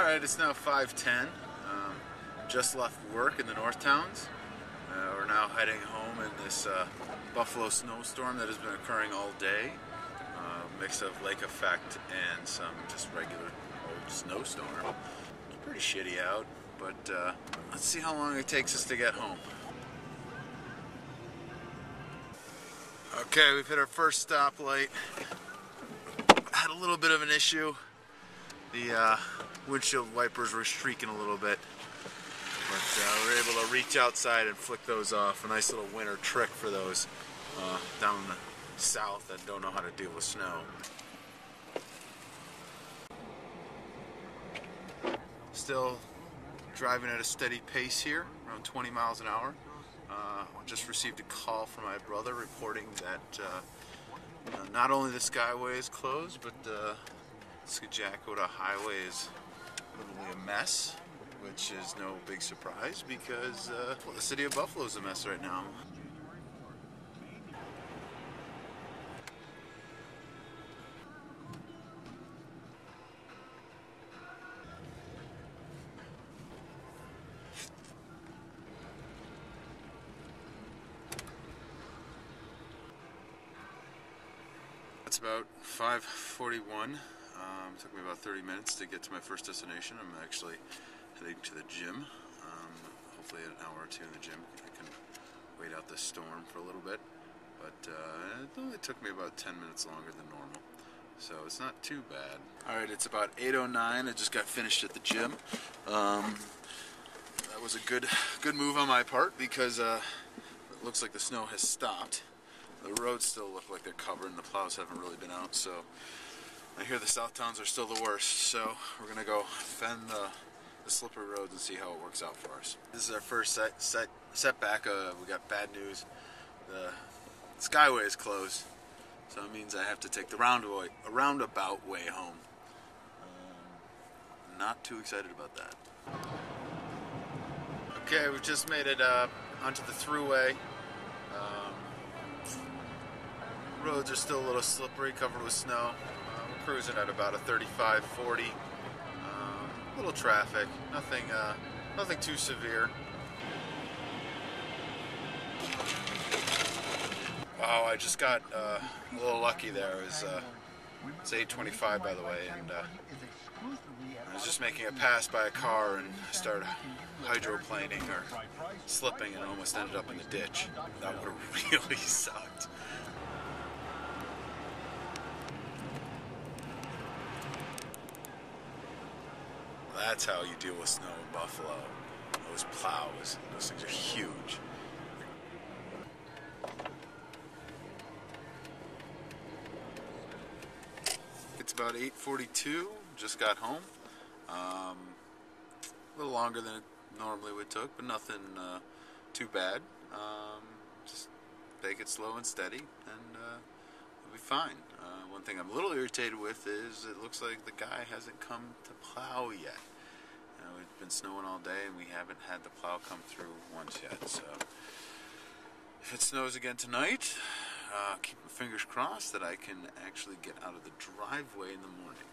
Alright, it's now 5:10. Just left work in the Northtowns. We're now heading home in this Buffalo snowstorm that has been occurring all day. Mix of lake effect and some just regular old snowstorm. It's pretty shitty out, but let's see how long it takes us to get home. Okay, we've hit our first stoplight. Had a little bit of an issue. The windshield wipers were streaking a little bit, but we were able to reach outside and flick those off. A nice little winter trick for those down in the south that don't know how to deal with snow. Still driving at a steady pace here, around 20 miles an hour. Just received a call from my brother reporting that not only the Skyway is closed, but the Skajacota Highway is literally a mess, which is no big surprise because well, the city of Buffalo is a mess right now. It's about 5:41. It took me about 30 minutes to get to my first destination. I'm actually heading to the gym. Hopefully an hour or two in the gym. I can wait out this storm for a little bit. But it only took me about 10 minutes longer than normal. So it's not too bad. Alright, it's about 8:09. I just got finished at the gym. That was a good move on my part because it looks like the snow has stopped. The roads still look like they're covered and the plows haven't really been out, so I hear the Southtowns are still the worst, so we're going to go fend the slippery roads and see how it works out for us. This is our first setback. We got bad news. The Skyway is closed, so it means I have to take the roundabout way home. Not too excited about that. Okay, we've just made it onto the thruway. Roads are still a little slippery, covered with snow. We're cruising at about a 35, 40. Little traffic, nothing too severe. Oh, I just got a little lucky there. It's 8:25 by the way, and I was just making a pass by a car and I started hydroplaning or slipping and almost ended up in the ditch. That would have really sucked. That's how you deal with snow in Buffalo. Those plows, those things are huge. It's about 8:42, just got home. A little longer than it normally would take, but nothing too bad. Just take it slow and steady, and it'll be fine. One thing I'm a little irritated with is it looks like the guy hasn't come to plow yet. It's been snowing all day and we haven't had the plow come through once yet, so if it snows again tonight, keep my fingers crossed that I can actually get out of the driveway in the morning.